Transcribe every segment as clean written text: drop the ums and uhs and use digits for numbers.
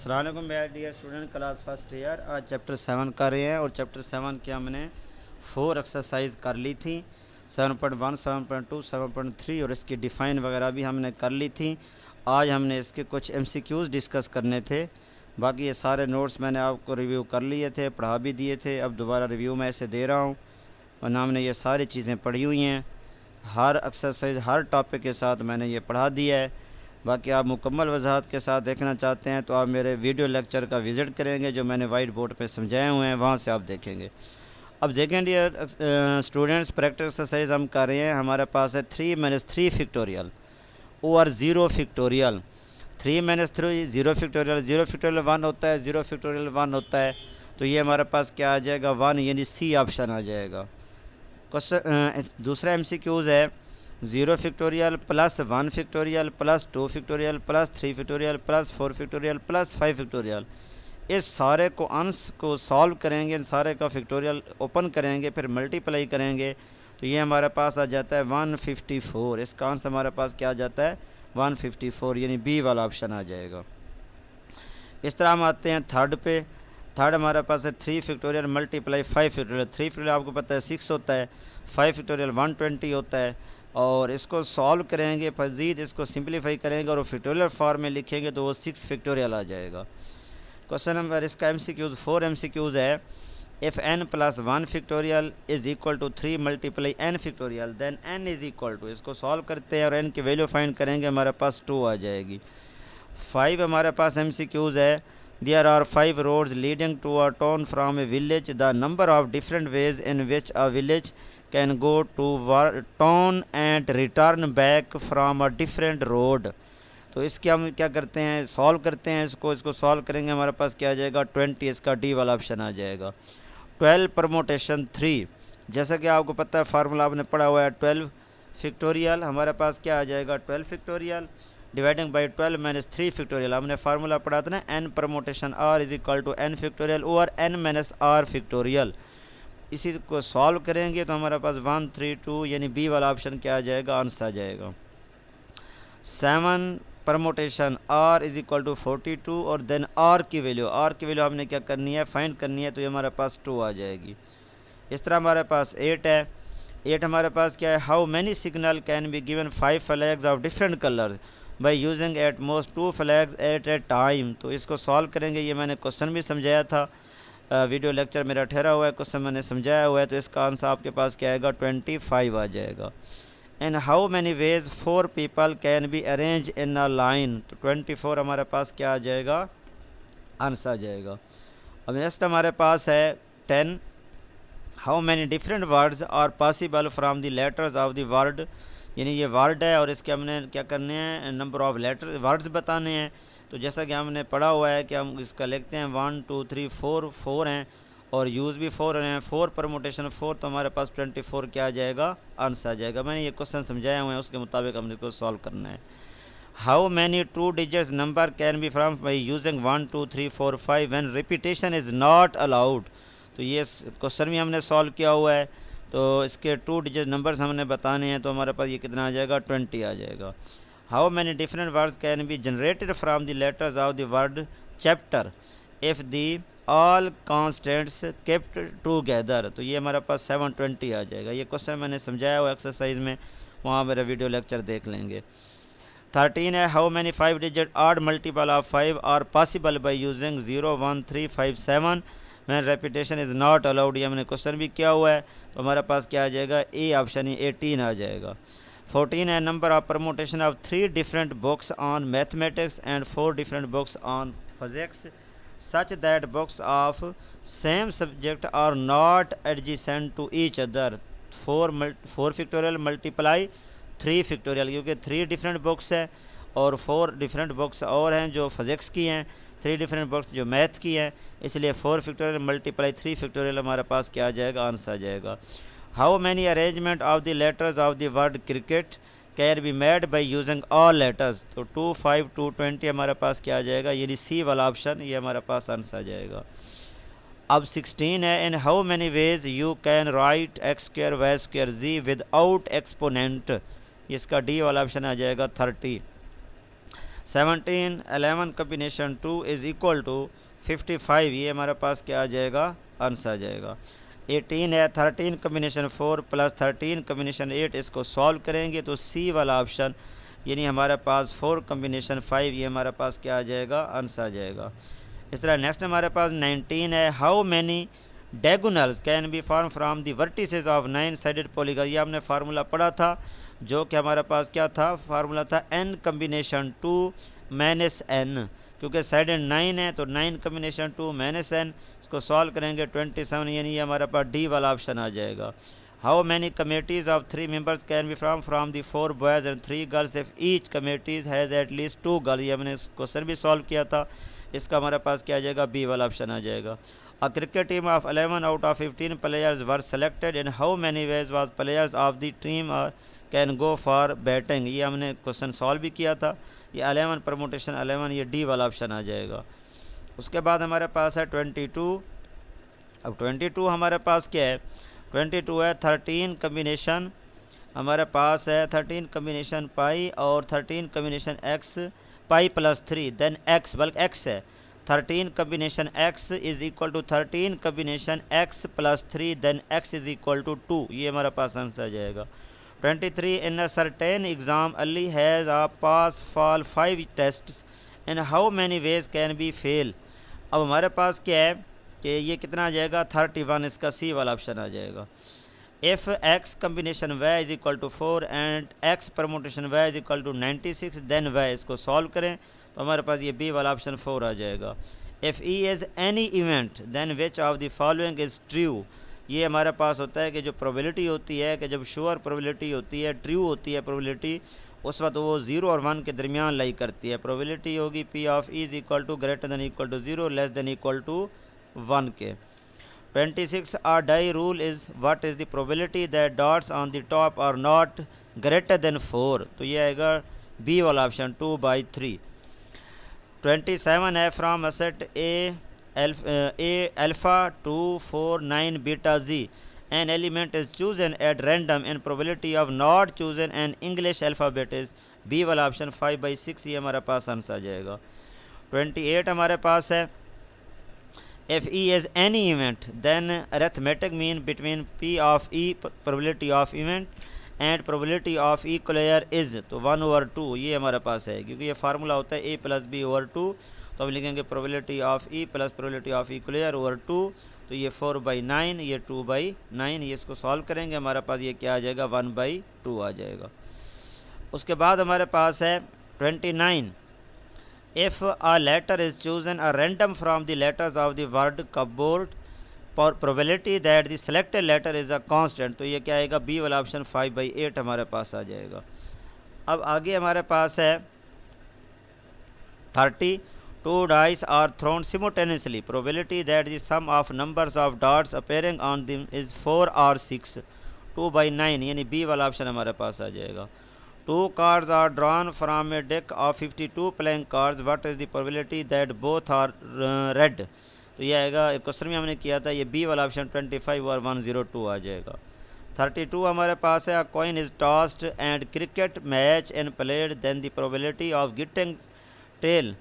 अस्सलाम वालेकुम मेरे dear student, class first year. आज चैप्टर 7 कर रहे हैं और चैप्टर 7 की हमने 4 एक्सरसाइज कर ली थी, 7.1, 7.2, 7.3 और इसकी डिफ़ाइन वगैरह भी हमने कर ली थी। आज हमने इसके कुछ MCQs डिस्कस करने थे। बाकी ये सारे नोट्स मैंने आपको रिव्यू कर लिए थे, पढ़ा भी दिए थे। अब दोबारा रिव्यू मैं इसे दे रहा हूँ, वरना हमने ये सारी चीज़ें पढ़ी हुई हैं। हर एक्सरसाइज हर टॉपिक के साथ मैंने ये पढ़ा दिया है। बाकी आप मुकम्मल वजाहत के साथ देखना चाहते हैं तो आप मेरे वीडियो लेक्चर का विज़िट करेंगे, जो मैंने वाइट बोर्ड पे समझाए हुए हैं, वहाँ से आप देखेंगे। अब देखें डियर स्टूडेंट्स, प्रैक्टिस एक्सरसाइज हम कर रहे हैं। हमारे पास है 3 - 3 फैक्टोरियल और 0 फैक्टोरियल। 3 - 3 0 फैक्टोरियल, 0 फैक्टोरियल 1 होता है, 0 फैक्टोरियल 1 होता है। तो ये हमारे पास क्या आ जाएगा, 1, यानी सी ऑप्शन आ जाएगा। क्वेश्चन दूसरा MCQs है 0 factorial plus 1 factorial plus 2 factorial plus 3 factorial plus 4 factorial plus 5 factorial. इस सारे को अंश को सॉल्व करेंगे, इन सारे का फैक्टोरियल ओपन करेंगे, फिर मल्टीप्लाई करेंगे, तो ये हमारे पास आ जाता है 154। इसका आंसर हमारे पास क्या आ जाता है, 154, यानी बी वाला ऑप्शन आ जाएगा। इस तरह हम आते हैं थर्ड पे। थर्ड हमारे पास है 3 फैक्टोरियल मल्टीप्लाई 5 फैक्टोरियल। 3 फैक्टोरियल आपको पता है 6 होता है, 5 फैक्टोरियल 120 होता है। और इसको सॉल्व करेंगे, मज़ीद इसको सिंप्लीफाई करेंगे और फैक्टोरियल फॉर्म में लिखेंगे तो वो 6 फैक्टोरियल आ जाएगा। क्वेश्चन नंबर इसका MCQs 4 MCQs है, if n + 1 factorial is equal to 3 × n factorial then n is equal to, इसको सॉल्व करते हैं और n की वैल्यू फाइंड करेंगे, हमारे पास 2 आ जाएगी। 5 हमारे पास MCQs है, there are 5 roads leading to a town from a village, the number of different ways in which a village can go to town and return back from a different road. तो इसके हम क्या करते हैं, solve करते हैं इसको solve करेंगे, हमारे पास क्या आ जाएगा 20, इसका डी वाला ऑप्शन आ जाएगा। 12 परमोटेशन 3, जैसा कि आपको पता है फार्मूला आपने पढ़ा हुआ है 12 फैक्टोरियल, हमारे पास क्या आ जाएगा 12 फैक्टोरियल डिवाइडिंग बाई 12 - 3 फैक्टोरियल। हमने फार्मूला पढ़ा था ना, n permutation r is equal to n factorial और n - r फैक्टोरियल। इसी को सॉल्व करेंगे तो हमारे पास 132, यानी बी वाला ऑप्शन क्या आ जाएगा, आंसर आ जाएगा। 7 permutation r is equal to 42 और देन r की वैल्यू हमने क्या करनी है, फाइंड करनी है, तो ये हमारे पास 2 आ जाएगी। इस तरह हमारे पास 8 है। 8 हमारे पास क्या है, how many signal can be given 5 flags of different colour by using at most 2 flags at a time. तो इसको सॉल्व करेंगे, ये मैंने क्वेश्चन भी समझाया था, वीडियो लेक्चर मेरा ठहरा हुआ है, क्वेश्चन मैंने समझाया हुआ है, तो इसका आंसर आपके पास क्या आएगा 25 आ जाएगा। And how many veg 4 people can be arrange in a line, तो 24 हमारे पास क्या आ जाएगा, आंसर आ जाएगा। अब नेक्स्ट हमारे पास है 10, how many different words are possible from the letters of the word, यानी ये वर्ड है और इसके हमने क्या करने हैं, नंबर ऑफ लेटर वर्ड्स बताने हैं। तो जैसा कि हमने पढ़ा हुआ है कि हम इसका लिखते हैं 1 2 3 4 हैं और यूज़ भी 4 हैं, 4 परमोटेशन 4, तो हमारे पास 24 क्या आ जाएगा, आंसर आ जाएगा। मैंने ये क्वेश्चन समझाए हुए हैं, उसके मुताबिक हमने को सॉल्व करना है। How many 2 digits number can be from by using 1 2 3 4 5 when repetition is not allowed. तो ये क्वेश्चन भी हमने सॉल्व किया हुआ है, तो इसके 2 डिजिट नंबर्स हमने बताने हैं, तो हमारे पास ये कितना आ जाएगा, 20 आ जाएगा। How many different words can be generated from the letters of the word chapter if the all constants kept together, तो ये हमारे पास 720 आ जाएगा। ये क्वेश्चन मैंने समझाया हुआ एक्सरसाइज में, वहाँ मेरा वीडियो लेक्चर देख लेंगे। 13 है, how many 5 digit odd multiple of 5 are possible by using 0 1 3 5 7 when repetition is not allowed. ये हमने क्वेश्चन भी किया हुआ है, तो हमारे पास क्या आ जाएगा, ए ऑप्शन ही 18 आ जाएगा। 14 है, number of permutation of 3 different books on mathematics and 4 different books on physics such that books of same subject are not adjacent to each other. 4 factorial multiply 3 factorial, क्योंकि 3 डिफरेंट बुक्स है और 4 different books और हैं जो physics की हैं, 3 different books जो math की हैं, इसलिए 4 फैक्टोरियल मल्टीप्लाई 3 फैक्टोरियल हमारे पास क्या आ जाएगा, आंसर आ जाएगा। How many arrangement of the letters of the word cricket can be made by using all letters, तो 2 5 2 20 हमारे पास क्या आ जाएगा, यानी सी वाला ऑप्शन, ये हमारे पास आंसर आ जाएगा। अब 16 है, इन how many ways you can write x² y² z with out exponent, इसका डी वाला ऑप्शन आ जाएगा 30। 17 11 कम्बिनेशन 2 इज़ इक्वल टू 55, ये हमारे पास क्या आ जाएगा, आंसर आ जाएगा। 18 है 13 कम्बिनेशन 4 प्लस 13 कम्बिनेशन 8, इसको सॉल्व करेंगे तो सी वाला ऑप्शन यानी हमारे पास 4 कम्बिनेशन 5, ये हमारे पास क्या आ जाएगा, आंसर आ जाएगा। इस तरह नेक्स्ट हमारे पास 19 है how many diagonals can be form from the vertices of 9 sided polygon, ये हमने फार्मूला पढ़ा था जो कि हमारे पास क्या था, फार्मूला था n कम्बिनेशन 2 माइनस n, क्योंकि साइडेड 9 है तो 9 कम्बिनेशन 2 माइनस n, इसको सॉल्व करेंगे 27, यानी ये हमारे पास डी वाला ऑप्शन आ जाएगा। How many committees of 3 members can be from the 4 boys and 3 girls if each committees has at least 2 girls, ये हमने क्वेश्चन भी सॉल्व किया था, इसका हमारे पास क्या आ जाएगा, बी वाला ऑप्शन आ जाएगा। A cricket team of 11 out of 15 players were selected in how many ways was players of the team can go for batting, ये हमने क्वेश्चन सॉल्व भी किया था। ये 11 परमुटेशन 11, ये डी वाला ऑप्शन आ जाएगा। उसके बाद हमारे पास है 22। अब 22 हमारे पास क्या है, 22 है 13 कम्बिनेशन, हमारे पास है 13 कम्बिनेशन पाई और 13 combination x, pi plus 3 then x, बल्कि एक्स है 13 combination x is equal to 13 combination x plus 3 then x is equal to 2, ये हमारा पास आंसर आ जाएगा। 23 in a certain exam Ali has a pass fall 5 tests and how many ways can be fail, अब हमारे पास क्या है कि ये कितना आ जाएगा 31, इसका सी वाला ऑप्शन आ जाएगा। If x combination y is equal to 4 and x permutation y is equal to 96 then y, इसको सॉल्व करें तो हमारे पास ये बी वाला ऑप्शन 4 आ जाएगा। If E is any event then which of the following is true, ये हमारे पास होता है कि जो प्रोबेबिलिटी होती है कि जब श्योर प्रोबेबिलिटी होती है, ट्रू होती है प्रोबेबिलिटी, उस वक्त वो 0 और 1 के दरमियान लाई करती है। प्रोबेबिलिटी होगी P of E is equal to greater than equal to 0 less than equal to 1 के। 26 a die roll is what is the probability that dots on the top are not greater than 4, तो ये आएगा B वाला option 2/3। 27 है from a set A alpha 2 4 9 beta G an element is chosen at random and probability of not chosen an English alphabet is B वाला option 5/6, ये हमारे पास answer आ जाएगा। 28 हमारे पास है if E is any event then arithmetic mean between P of E probability of event and probability of equalizer is, तो 1/2, ये हमारे पास है क्योंकि ये फार्मूला होता है A + B/2, तो हम लिखेंगे probability of E plus probability of equalizer over 2, तो ये 4/9, ये 2/9, ये इसको सॉल्व करेंगे हमारे पास ये क्या आ जाएगा 1/2 आ जाएगा। उसके बाद हमारे पास है 29 if a letter is chosen a random from the letters of the word cupboard for probability that the selected letter is a constant, तो ये क्या आएगा बी वाला ऑप्शन 5/8 हमारे पास आ जाएगा। अब आगे हमारे पास है 30 two dice are thrown simultaneously, probability that the sum of numbers of dots appearing on them is 4 or 6, 2/9, यानी बी वाला ऑप्शन हमारे पास आ जाएगा। 2 cards are drawn from a deck of 52 playing cards, what is the probability that both are red, तो ये आएगा, एक question में हमने किया था, ये बी वाला ऑप्शन 25 और 102 आ जाएगा। 32 हमारे पास है coin is tossed and cricket match and played, then the probability of getting tail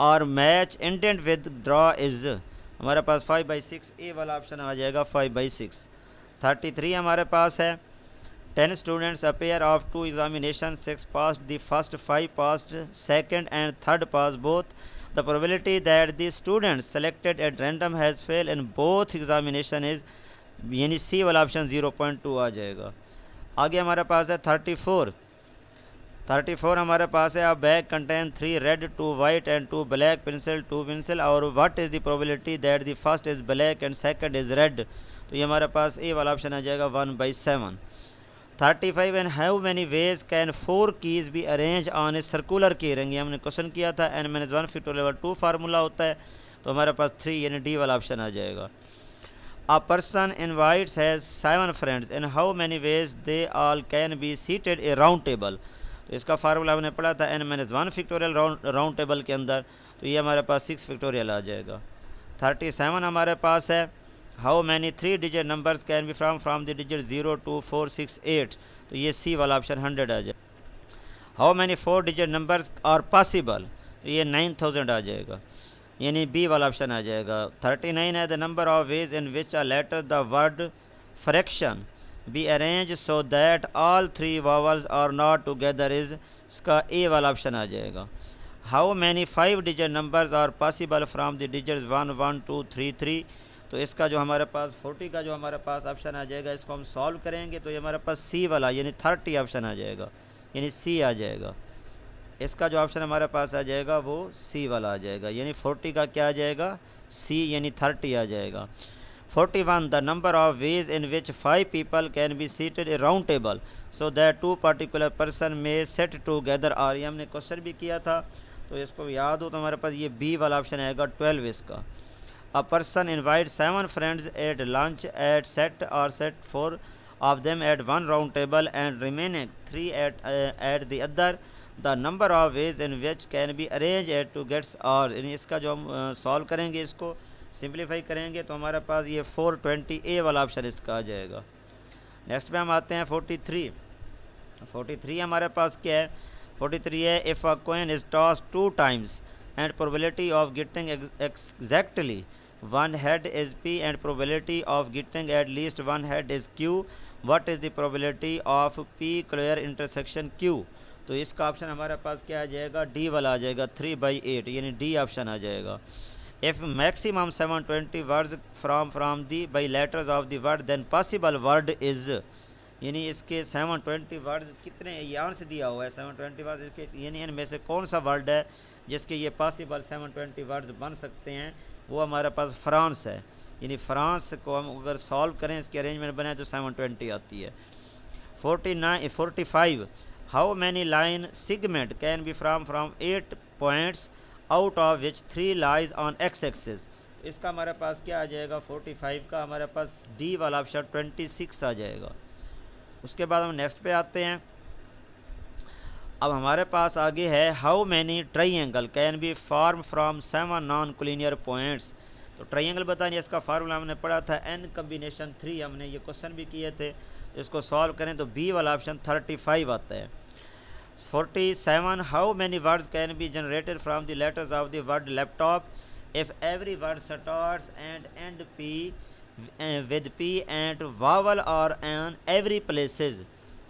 और match indent with draw is, हमारे पास 5/6, ए वाला ऑप्शन आ जाएगा 5/6। 33 हमारे पास है 10 students appear of 2 examination, 6 pass the first, 5 pass second and third pass both, the probability that the students selected at random has fail in both examination is, यानी सी वाला option 0.2 आ जाएगा। आगे हमारे पास है 34 हमारे पास है, bag contain 3 red 2 white and 2 black pencil 2 pencil, और what is the probability that the first is black and second is red, तो ये हमारे पास ए वाला ऑप्शन आ जाएगा 1/7। 35 and how many ways can 4 keys be arrange on a circular की ring, ये हमने क्वेश्चन किया था, n-1 फैक्टोरियल 2 फार्मूला होता है, तो हमारे पास 3 यानी डी वाला ऑप्शन आ जाएगा। A person invites has 7 friends and how many ways they all can be seated a round table, तो इसका फार्मूला हमने पढ़ा था n-1 फैक्टोरियल राउंड टेबल के अंदर, तो ये हमारे पास 6 फैक्टोरियल आ जाएगा। 37 हमारे पास है how many 3 digit numbers can be from the digit 0 2 4 6 8, तो ये सी वाला ऑप्शन 100 आ जाए। How many 4 digit numbers are possible, ये 9000 आ जाएगा, यानी बी वाला ऑप्शन आ जाएगा। 39 है the number of ways in which a letter the word fraction be arrange so that all 3 vowels are not together is, इसका ए वाला ऑप्शन आ जाएगा। How many 5 digit numbers are possible from the digits 1 1 2 3 3, तो इसका जो हमारे पास 40 का जो हमारे पास ऑप्शन आ जाएगा, इसको हम सॉल्व करेंगे तो ये हमारे पास सी वाला यानी 30 ऑप्शन आ जाएगा, यानी सी आ जाएगा। इसका जो ऑप्शन हमारे पास आ जाएगा वो सी वाला आ जाएगा, यानी 40 का क्या आ जाएगा, सी यानी 30 आ जाएगा। 41 the number of ways in which 5 people can be seated A round table so that 2 particular person में सेट टूगेदर आर, ये हमने क्वेश्चन भी किया था, तो इसको याद हो तो हमारे पास ये बी वाला ऑप्शन आएगा 12 इसका। A person invite 7 friends at lunch at set और set 4 of them at one round table and remaining 3 at the other, the number of ways in which can be arranged at to gets or, यानी इसका जो हम solve करेंगे, इसको simplify करेंगे तो हमारे पास ये 420 ए वाला ऑप्शन इसका आ जाएगा। नेक्स्ट पे हम आते हैं 43 हमारे पास क्या है, 43 है if a coin is toss 2 times and probability of getting exactly one head is p and probability of getting at least one head is q, what is the probability of p clear intersection q, तो इसका option हमारे पास क्या आ जाएगा, D वाला आ जाएगा 3/8, यानी डी ऑप्शन आ जाएगा। If maximum 720 words from the by letters of the word then possible word is, यानी इसके 720 वर्ड्स कितने यहाँ से दिया हुआ है 720 वर्ड्स इसके, यानी इनमें से कौन सा वर्ड है जिसके ये पॉसिबल 720 वर्ड्स बन सकते हैं, वो हमारे पास फ्रांस है, यानी फ्रांस को हम अगर सॉल्व करें इसकी अरेंजमेंट बनाए तो 720 आती है। 45 how many line segment can be from 8 points out of which 3 lies on x axis, इसका हमारे पास क्या आ जाएगा 45 का हमारे पास डी वाला ऑप्शन 26 आ जाएगा। उसके बाद हम नेक्स्ट पे आते हैं। अब हमारे पास आगे है how many triangle can be form from 7 non collinear points, तो ट्राइंगल बताइए, इसका फार्मूला हमने पढ़ा था n कम्बिनेशन 3, हमने ये क्वेश्चन भी किए थे, इसको सॉल्व करें तो बी वाला ऑप्शन 35 आता है। 47 how many words can be generated from the letters of the word laptop if every word starts and and P with P and vowel और एन एवरी प्लेसेस,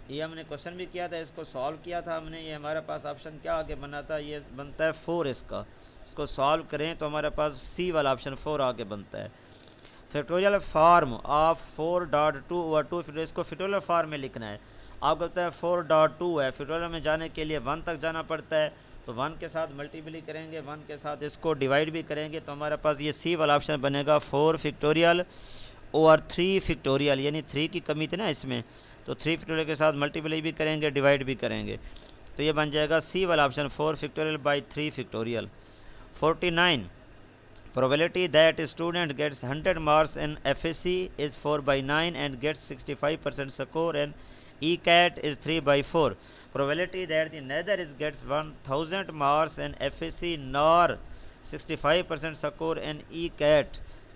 ये हमने क्वेश्चन भी किया था, इसको सॉल्व किया था हमने, ये हमारे पास ऑप्शन क्या आगे बना था, ये बनता है 4 इसका, इसको सॉल्व करें तो हमारे पास सी वाला ऑप्शन 4 आगे बनता है। फैक्टोरियल फॉर्म ऑफ 4.2/2, फिर इसको फैक्टोरियल फॉर्म में लिखना है, आपको कहता है 4.2 है, फैक्टोरियल में जाने के लिए 1 तक जाना पड़ता है, तो 1 के साथ मल्टीप्लाई करेंगे, 1 के साथ इसको डिवाइड भी करेंगे तो हमारे पास ये सी वाला ऑप्शन बनेगा 4 फैक्टोरियल और 3 फैक्टोरियल, यानी 3 की कमी थी ना इसमें, तो 3 फैक्टोरियल के साथ मल्टीप्लाई भी करेंगे, डिवाइड भी करेंगे, तो ये बन जाएगा सी वाला option 4 factorial by 3 factorial. 49 probability that a student gets 100 marks in FSC is 4/9 and gets 65% score in ECAT is 3/4, probability that the neither is gets 1000 marks in FSC nor 65% score in ECAT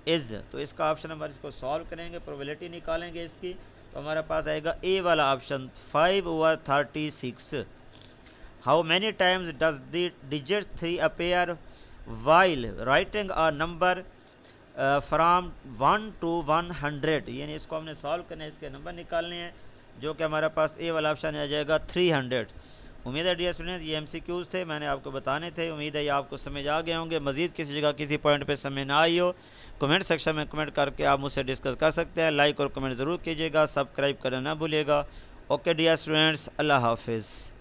is, तो इसका option हमारे इसको solve करेंगे, probability निकालेंगे इसकी, तो हमारे पास आएगा ए वाला option 5/36। How many times does the digit 3 appear while writing a number from 1 to 100, यानी इसको हमने सॉल्व करना है, इसके नंबर निकालने हैं, जो कि हमारे पास ए वाला ऑप्शन आ जाएगा 300। उम्मीद है डियर स्टूडेंट्स ये MCQs थे, मैंने आपको बताने थे, उम्मीद है ये आपको समझ आ गए होंगे। मज़ीद किसी जगह किसी पॉइंट पे समझ ना आई हो, कमेंट सेक्शन में कमेंट करके आप मुझसे डिस्कस कर सकते हैं। लाइक और कमेंट ज़रूर कीजिएगा, सब्सक्राइब करना ना भूलिएगा। ओके डियर स्टूडेंट्स, अल्लाह हाफिज़।